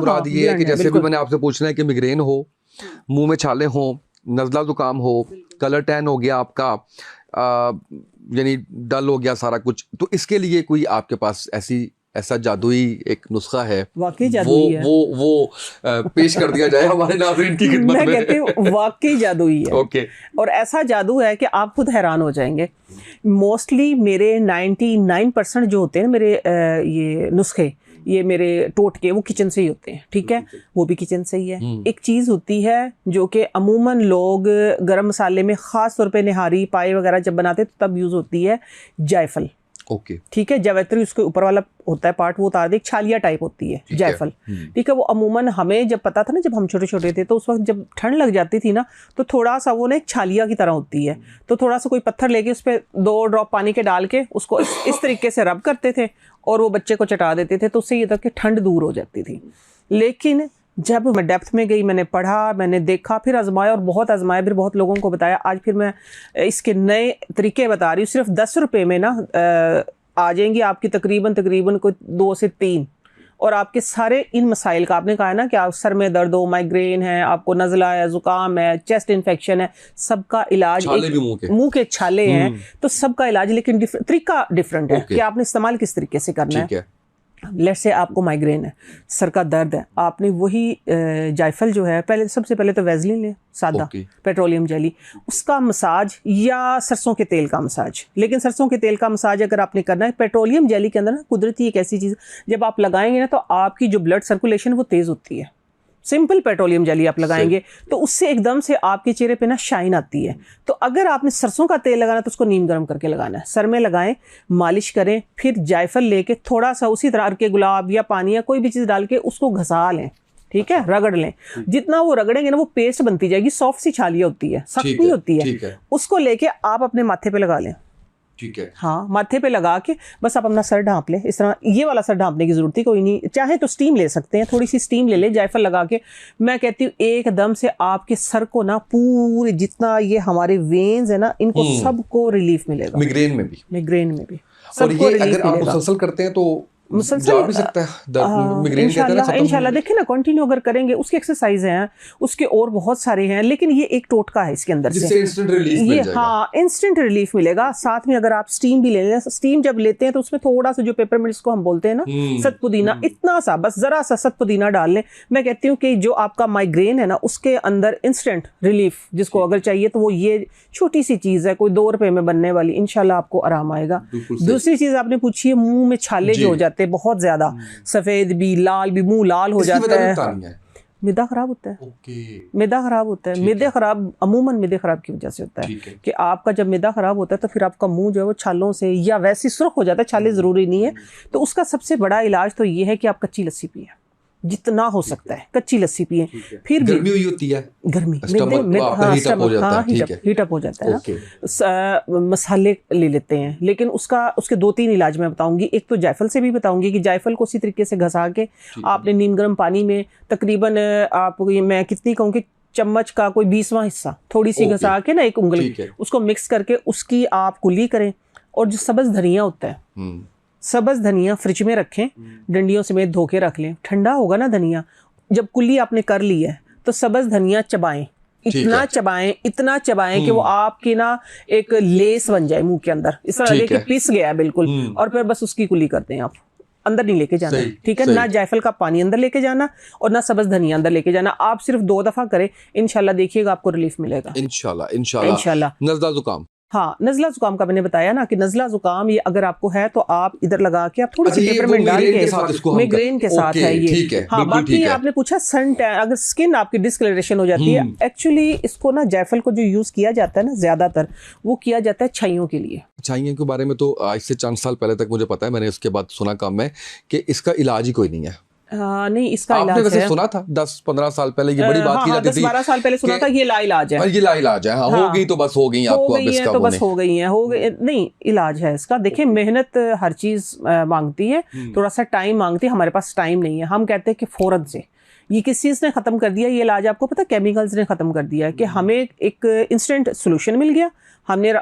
मुराद ये है कि जैसे भी मैंने आपसे पूछना है कि मिग्रेन हो, मुंह में छाले हो, नज़ला जुकाम हो, कलर टैन हो गया आपका, यानी डल हो गया सारा कुछ, तो इसके लिए कोई आपके पास ऐसा जादुई एक नुस्खा है? वाकई जादुई है वो पेश कर दिया जाए हमारे नाज़रीन की खिदमत में। मैं कहती हूँ वाकई जादुई है। ओके। और ऐसा जादू है कि आप खुद हैरान हो जाएंगे। मोस्टली मेरे 99% जो होते हैं मेरे ये नुस्खे, ये मेरे टोटके, वो किचन से ही होते हैं। ठीक है, वो भी किचन से ही है। एक चीज़ होती है जो कि अमूमन लोग गरम मसाले में ख़ास तौर पे निहारी पाए वगैरह जब बनाते हैं तो तब यूज़ होती है जायफल। ओके। ठीक है, जावित्री उसके ऊपर वाला होता है पार्ट, वो उतार दे, एक छालिया टाइप होती है जायफल। ठीक है, वो अमूमन हमें जब पता था ना, जब हम छोटे छोटे थे तो उस वक्त जब ठंड लग जाती थी ना, तो थोड़ा सा वो ना एक छालिया की तरह होती है, तो थोड़ा सा कोई पत्थर लेके उस पर 2 ड्रॉप पानी के डाल के उसको इस तरीके से रब करते थे और वो बच्चे को चटा देते थे, तो उससे ये था कि ठंड दूर हो जाती थी। लेकिन जब मैं डेप्थ में गई, मैंने पढ़ा, मैंने देखा, फिर आजमाया और बहुत आजमाया, फिर बहुत लोगों को बताया, आज फिर मैं इसके नए तरीके बता रही हूँ। सिर्फ 10 रुपये में ना आ जाएंगी आपकी तकरीबन कोई 2 से 3, और आपके सारे इन मसाइल का, आपने कहा है ना कि आप सर में दर्द हो, माइग्रेन है, आपको नज़ला है, ज़ुकाम है, चेस्ट इन्फेक्शन है, सबका इलाज, मुंह के छाले हैं, तो सबका इलाज, लेकिन तरीका डिफरेंट है कि आपने इस्तेमाल किस तरीके से करना है। लेट्स से आपको माइग्रेन है, सर का दर्द है, आपने वही जायफल जो है, सबसे पहले तो वैसलीन लें, सादा पेट्रोलियम जेली, उसका मसाज, या सरसों के तेल का मसाज। लेकिन सरसों के तेल का मसाज अगर आपने करना है, पेट्रोलियम जेली के अंदर ना कुदरती एक ऐसी चीज़, जब आप लगाएंगे ना तो आपकी जो ब्लड सर्कुलेशन वो तेज़ होती है। सिंपल पेट्रोलियम जेली आप लगाएंगे तो उससे एकदम से आपके चेहरे पे ना शाइन आती है। तो अगर आपने सरसों का तेल लगाना तो उसको नीम गर्म करके लगाना है, सर में लगाएं, मालिश करें, फिर जायफल लेके थोड़ा सा उसी तरह के गुलाब या पानी या कोई भी चीज़ डाल के उसको घसा लें। ठीक है, रगड़ लें, जितना वो रगड़ेंगे ना वो पेस्ट बनती जाएगी, सॉफ्ट सी छालिया होती है, सख्त नहीं होती है। उसको लेके आप अपने माथे पे लगा लें। ठीक है, हाँ, माथे पे लगा के बस आप अपना सर ढांप लें। इस तरह ये वाला सर ढांपने की जरूरत ही कोई नहीं, चाहे तो स्टीम ले सकते हैं, थोड़ी सी स्टीम ले लें जायफल लगा के। मैं कहती हूँ एकदम से आपके सर को ना पूरे जितना ये हमारे वेन्स है ना, इनको सबको रिलीफ मिलेगा। मिग्रेन में भी और ये अगर आप मुसलसल करते हैं तो जा भी सकता है। इंशाल्लाह देखिए ना, कंटिन्यू अगर करेंगे, उसकी एक्सरसाइज हैं, उसके और बहुत सारे हैं, लेकिन ये एक टोटका है इसके अंदर से इंस्टेंट रिलीफ मिल जाएगा। हाँ, इंस्टेंट रिलीफ मिलेगा। साथ में अगर आप स्टीम भी ले लें, स्टीम जब लेते हैं तो उसमें थोड़ा सा जो पेपरमिंट को हम बोलते हैं ना, सतपुदीना, इतना सा, बस जरा सा सतपुदीना डाल लें। मैं कहती हूँ कि जो आपका माइग्रेन है ना, उसके अंदर इंस्टेंट रिलीफ जिसको अगर चाहिए तो वो ये छोटी सी चीज है, कोई 2 रुपए में बनने वाली, इंशाल्लाह आपको आराम आएगा। दूसरी चीज आपने पूछी है, मुंह में छाले जो हो जाते हैं बहुत ज्यादा, सफेद भी, लाल भी, मुंह लाल हो जाता है, मैदा खराब होता है। मैदा खराब होता है, मैदे खराब अमूमन मैदे खराब की वजह से होता है कि आपका जब मैदा खराब होता है तो फिर आपका मुंह जो है वो छालों से या वैसे सुर्ख हो जाता है, छाले जरूरी नहीं है। तो उसका सबसे बड़ा इलाज तो ये है कि आप कच्ची लस्सी पिए, जितना हो सकता है कच्ची लस्सी पिए। फिर गर्मी हुई होती है, गर्मी हीटअप हो जाता है ना। मसाले ले लेते हैं, लेकिन उसके 2-3 इलाज मैं बताऊंगी। एक तो जायफल से भी बताऊंगी कि जायफल को उसी तरीके से घसा के आपने नीम गर्म पानी में तकरीबन आप मैं कितनी कहूँ कि चम्मच का कोई 20वां हिस्सा थोड़ी सी घसा के ना, एक उंगली, उसको मिक्स करके उसकी आप कुल्ली करें। और जो सब्ज धनिया होता है, सब्ज धनिया फ्रिज में रखें, डंडियों समेत धो के रख लें। ठंडा होगा ना धनिया, जब कुल्ली आपने कर ली है तो सब्ज धनिया चबाएं, इतना चबाएं कि वो आपकी ना एक लेस बन जाए मुंह के अंदर, इस तरह लगे कि पिस गया बिल्कुल। और फिर बस उसकी कुल्ली करते हैं आप, अंदर नहीं लेके जाना। ठीक है, ना जायफल का पानी अंदर लेके जाना और ना सब्ज धनिया अंदर लेके जाना। आप सिर्फ 2 दफा करें, इंशाल्लाह देखिएगा आपको रिलीफ मिलेगा। इंशाल्लाह। नज़ला जुकाम, हाँ, नज़ला जुकाम का मैंने बताया ना कि नज़ला जुकाम ये अगर आपको है तो आप इधर लगा के आप थोड़ी सी पेपरमिंट डाल के, मिग्रेन के साथ है ये। हाँ, बाकी आपने पूछा सन टैन, अगर स्किन आपकी डिस्कलरेशन हो जाती है, एक्चुअली इसको ना जायफल को जो यूज किया जाता है ना, ज्यादातर वो किया जाता है छाइयों के लिए। छाइयों के बारे में तो आज से 4 साल पहले तक मुझे पता है, मैंने उसके बाद सुना कम है कि इसका इलाज ही कोई नहीं है। नहीं, इसका आपने इलाज वैसे है। सुना था 10-15 साल पहले ये बड़ी बात की जाती थी, 10-12 साल पहले सुना था ये लाइलाज है, ये लाइलाज है। हाँ, हो गई तो बस हो गई, आपको अब इसका तो बस हो गई है, नहीं, इलाज है इसका। देखिए, मेहनत हर चीज मांगती है, थोड़ा सा टाइम मांगती है, हमारे पास टाइम नहीं है। हम कहते हैं कि फौरन से ये किस चीज ने खत्म कर दिया ये इलाज, आपको पता है केमिकल्स ने खत्म कर दिया है कि हमें एक इंस्टेंट सोल्यूशन मिल गया, हमने